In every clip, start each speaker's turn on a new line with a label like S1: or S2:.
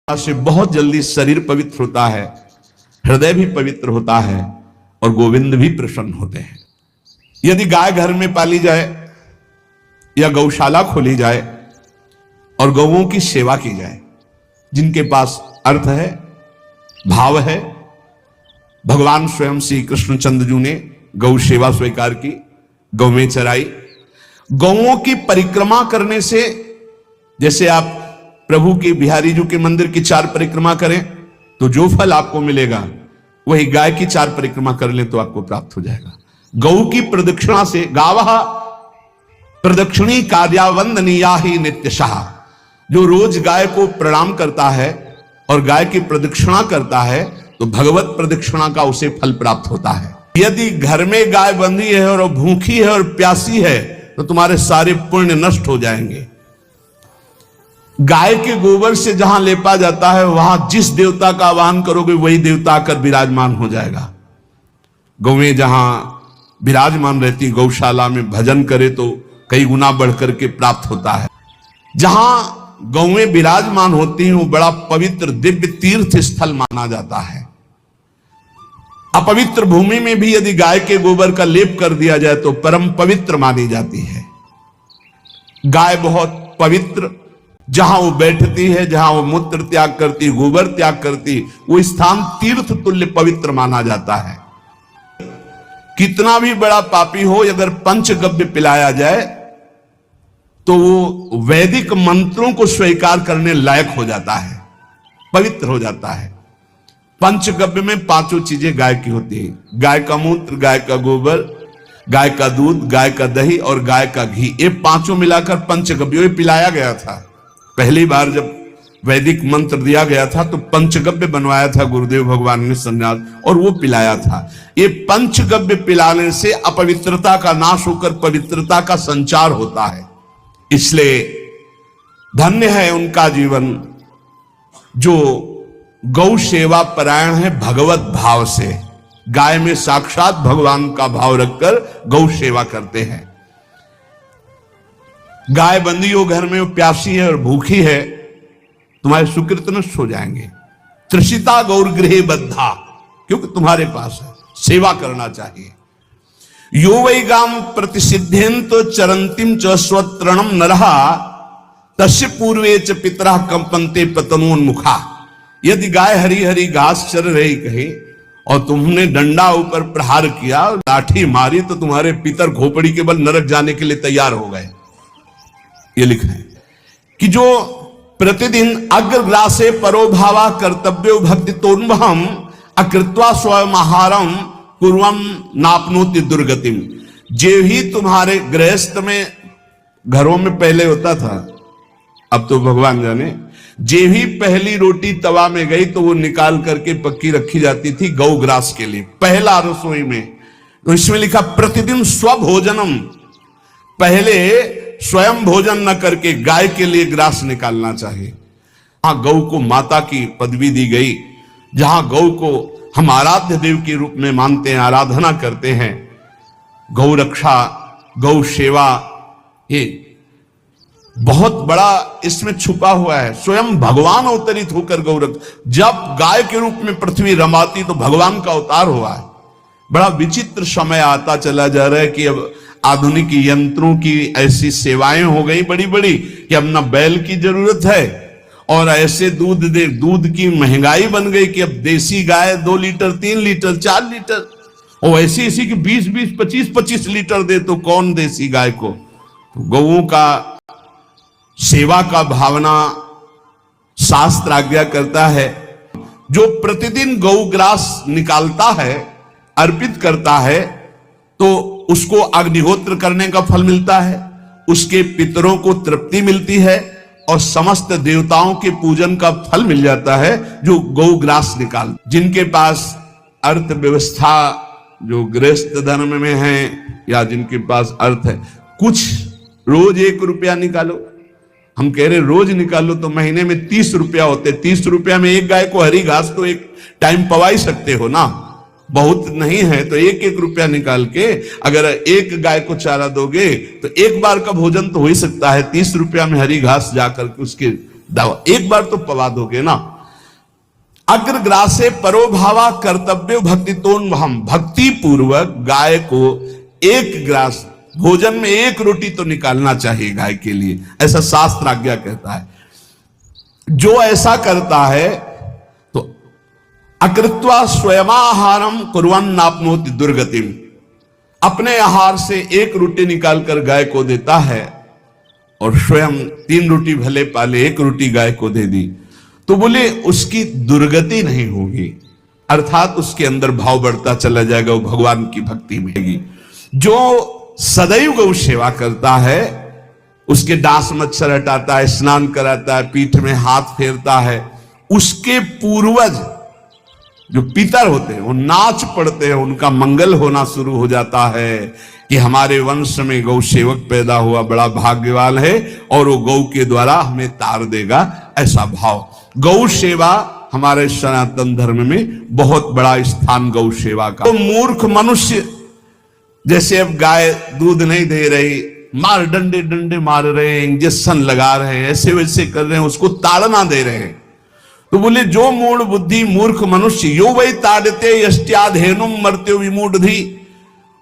S1: से बहुत जल्दी शरीर पवित्र होता है, हृदय भी पवित्र होता है और गोविंद भी प्रसन्न होते हैं। यदि गाय घर में पाली जाए या गौशाला खोली जाए और गौओं की सेवा की जाए, जिनके पास अर्थ है, भाव है। भगवान स्वयं श्री कृष्णचंद्र जी ने गौ सेवा स्वीकार की, गौवें चराई। गौओं की परिक्रमा करने से, जैसे आप प्रभु के बिहारी जी के मंदिर की 4 परिक्रमा करें तो जो फल आपको मिलेगा, वही गाय की 4 परिक्रमा कर लें तो आपको प्राप्त हो जाएगा। गौ की प्रदक्षिणा से, गावः प्रदक्षिणी कार्यावंदनीया ही नित्यशः, जो रोज गाय को प्रणाम करता है और गाय की प्रदक्षिणा करता है तो भगवत प्रदक्षिणा का उसे फल प्राप्त होता है। यदि घर में गाय बंधी है और भूखी है और प्यासी है तो तुम्हारे सारे पुण्य नष्ट हो जाएंगे। गाय के गोबर से जहां लेपा जाता है, वहां जिस देवता का आवाहन करोगे वही देवता आकर विराजमान हो जाएगा। गौवें जहां विराजमान रहती, गौशाला में भजन करे तो कई गुना बढ़कर के प्राप्त होता है। जहां गौवें विराजमान होती हैं वो बड़ा पवित्र दिव्य तीर्थ स्थल माना जाता है। अपवित्र भूमि में भी यदि गाय के गोबर का लेप कर दिया जाए तो परम पवित्र मानी जाती है। गाय बहुत पवित्र, जहां वो बैठती है, जहां वो मूत्र त्याग करती, गोबर त्याग करती, वो स्थान तीर्थ तुल्य पवित्र माना जाता है। कितना भी बड़ा पापी हो, अगर पंचगव्य पिलाया जाए तो वो वैदिक मंत्रों को स्वीकार करने लायक हो जाता है, पवित्र हो जाता है। पंचगव्य में 5 चीजें गाय की होती है: गाय का मूत्र, गाय का गोबर, गाय का दूध, गाय का दही और गाय का घी। ये 5 मिलाकर पंचगव्य पिलाया गया था। पहली बार जब वैदिक मंत्र दिया गया था तो पंचगव्य बनवाया था गुरुदेव भगवान ने संन्यास, और वो पिलाया था। ये पंचगव्य पिलाने से अपवित्रता का नाश होकर पवित्रता का संचार होता है। इसलिए धन्य है उनका जीवन जो गौ सेवा परायण है भगवत भाव से। गाय में साक्षात भगवान का भाव रखकर गौ सेवा करते हैं। गाय बंदी हो घर में, वो प्यासी है और भूखी है, तुम्हारे सुकृत नष्ट हो जाएंगे। तृषिता गौर गृहे बद्धा, क्योंकि तुम्हारे पास है, सेवा करना चाहिए। यो वै गाम प्रतिसिद्धेन तो चरंतिम च स्वतरणम नरहा तस्य पूर्वे च पितरः कंपन्ते पतनोन्मुखा। यदि गाय हरी हरी घास चर रही कहीं और तुमने डंडा ऊपर प्रहार किया, लाठी मारी, तो तुम्हारे पितर खोपड़ी के बल नरक जाने के लिए तैयार हो गए। ये लिखा है कि जो प्रतिदिन अग्रग्रासे परोभावा कर्तव्यो भक्ति तोन्वहम अकृत्वा स्वयं आहारम पूर्वम नापनोति दुर्गतिम। जे ही तुम्हारे गृहस्थ में, घरों में पहले होता था, अब तो भगवान जाने, जे ही पहली रोटी तवा में गई तो वो निकाल करके पक्की रखी जाती थी गौग्रास के लिए, पहला रसोई में। तो इसमें लिखा प्रतिदिन स्वभोजनम, पहले स्वयं भोजन न करके गाय के लिए ग्रास निकालना चाहिए। जहां गौ को माता की पदवी दी गई, जहां गौ को हम आराध्य देव के रूप में मानते हैं, आराधना करते हैं, गौ रक्षा, गौ सेवा, ये बहुत बड़ा इसमें छुपा हुआ है। स्वयं भगवान अवतरित होकर गौ रक्षा, जब गाय के रूप में पृथ्वी रमाती तो भगवान का अवतार हुआ है। बड़ा विचित्र समय आता चला जा रहा है कि अब आधुनिक यंत्रों की ऐसी सेवाएं हो गई बड़ी बड़ी कि अब ना बैल की जरूरत है, और ऐसे दूध की महंगाई बन गई कि अब देसी गाय 2 लीटर 3 लीटर 4 लीटर, और ऐसी ऐसी कि 20-20 25-25 लीटर दे तो कौन देसी गाय को। तो गौओं का सेवा का भावना शास्त्र आज्ञा करता है। जो प्रतिदिन गौग्रास निकालता है, अर्पित करता है, तो उसको अग्निहोत्र करने का फल मिलता है, उसके पितरों को तृप्ति मिलती है और समस्त देवताओं के पूजन का फल मिल जाता है जो गौग्रास निकाल। जिनके पास अर्थव्यवस्था, जो गृहस्थ धर्म में है या जिनके पास अर्थ है, कुछ रोज 1 रुपया निकालो। हम कह रहे रोज निकालो तो महीने में 30 रुपया होते। 30 रुपया में एक गाय को हरी घास तो एक टाइम पवा ही सकते हो ना, बहुत नहीं है तो 1-1 रुपया निकाल के अगर एक गाय को चारा दोगे तो एक बार का भोजन तो हो ही सकता है। 30 रुपया में हरी घास जाकर के उसके दवा एक बार तो पवा दोगे ना। अग्रग्रासे परोभावा कर्तव्य भक्तितोन हम, भक्ति पूर्वक गाय को एक ग्रास भोजन में एक रोटी तो निकालना चाहिए गाय के लिए, ऐसा शास्त्र आज्ञा कहता है। जो ऐसा करता है तो अकृत्वा स्वयमाहारम कुर्वन् नाप्नोति दुर्गतिम, अपने आहार से एक रोटी निकालकर गाय को देता है और स्वयं 3 रोटी भले पाले, एक रोटी गाय को दे दी, तो बोले उसकी दुर्गति नहीं होगी, अर्थात उसके अंदर भाव बढ़ता चला जाएगा, वो भगवान की भक्ति में होगी। जो सदैव गौ सेवा करता है, उसके डांस मच्छर हटाता है, स्नान कराता है, पीठ में हाथ फेरता है, उसके पूर्वज जो पितर होते हैं वो नाच पड़ते हैं, उनका मंगल होना शुरू हो जाता है कि हमारे वंश में गौ सेवक पैदा हुआ, बड़ा भाग्यवान है और वो गौ के द्वारा हमें तार देगा, ऐसा भाव। गौ सेवा हमारे सनातन धर्म में बहुत बड़ा स्थान गौ सेवा का। तो मूर्ख मनुष्य जैसे अब गाय दूध नहीं दे रही, मार डंडे डंडे मार रहे हैं, इंजेक्शन लगा रहे हैं, ऐसे वैसे कर रहे हैं, उसको ताड़ना दे रहे हैं, तो बोले जो मूढ़ बुद्धि मूर्ख मनुष्य यो वही ताड़ते यष्ट्याधेनुम मर्त्यो विमूढ़धि,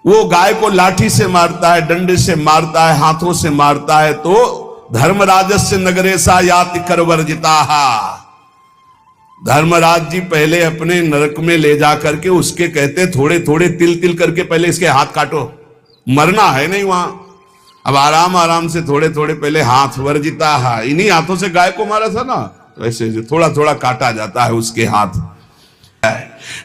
S1: वो गाय को लाठी से मारता है, डंडे से मारता है, हाथों से मारता है, तो धर्मराजस्य नगरेशा याति करवर्जिताहा, धर्मराज जी पहले अपने नरक में ले जा करके उसके कहते थोड़े थोड़े तिल तिल करके पहले इसके हाथ काटो, मरना है नहीं वहां, अब आराम आराम से थोड़े थोड़े पहले हाथ वर्जिता है, इन्हीं हाथों से गाय को मारा था ना, तो ऐसे थोड़ा थोड़ा काटा जाता है उसके हाथ।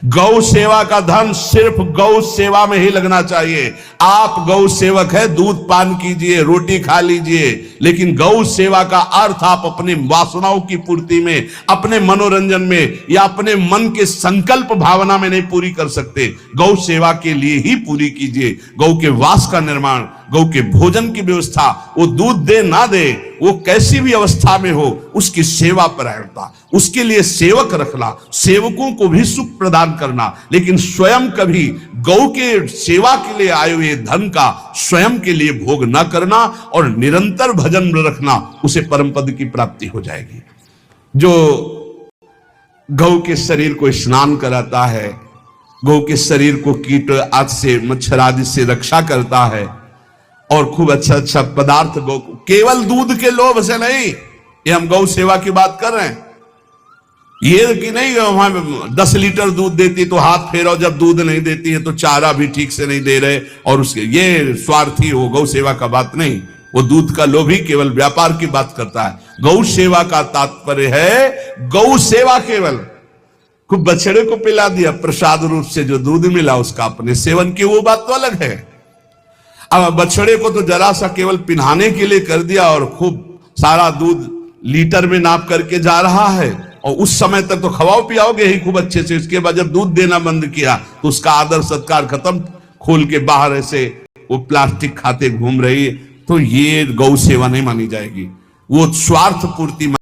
S1: गौ सेवा का धन सिर्फ गौ सेवा में ही लगना चाहिए। आप गौ सेवक है, दूध पान कीजिए, रोटी खा लीजिए, लेकिन गौ सेवा का अर्थ आप अपनी वासनाओं की पूर्ति में, अपने मनोरंजन में या अपने मन के संकल्प भावना में नहीं पूरी कर सकते। गौ सेवा के लिए ही पूरी कीजिए। गौ के वास का निर्माण, गौ के भोजन की व्यवस्था, वो दूध दे ना दे, वो कैसी भी अवस्था में हो, उसकी सेवा परायणता, उसके लिए सेवक रखना, सेवकों को भी सुख प्रदान करना, लेकिन स्वयं कभी गौ के सेवा के लिए आए हुए धन का स्वयं के लिए भोग न करना और निरंतर भजन रखना, उसे परम पद की प्राप्ति हो जाएगी। जो गौ के शरीर को स्नान कराता है, गौ के शरीर को कीट आदि से, मच्छर आदि से रक्षा करता है और खूब अच्छा अच्छा पदार्थ गौ, केवल दूध के लोभ से नहीं, ये हम गौ सेवा की बात कर रहे हैं, ये कि नहीं वहां 10 लीटर दूध देती तो हाथ फेरो, जब दूध नहीं देती है तो चारा भी ठीक से नहीं दे रहे और उसके ये स्वार्थी हो, गौ सेवा का बात नहीं, वो दूध का लोभी केवल व्यापार की बात करता है। गौ सेवा का तात्पर्य है गौ सेवा केवल, खूब बछड़े को पिला दिया प्रसाद रूप से, जो दूध मिला उसका अपने सेवन की, वो बात तो अलग है। अब बछड़े को तो जरा सा केवल पिन्हाने के लिए कर दिया और खूब सारा दूध लीटर में नाप करके जा रहा है, और उस समय तक तो खवाओ पियाओगे ही खूब अच्छे से, इसके बाद जब दूध देना बंद किया तो उसका आदर सत्कार खत्म, खोल के बाहर ऐसे वो प्लास्टिक खाते घूम रही है, तो ये गौ सेवा नहीं मानी जाएगी, वो स्वार्थ पूर्ति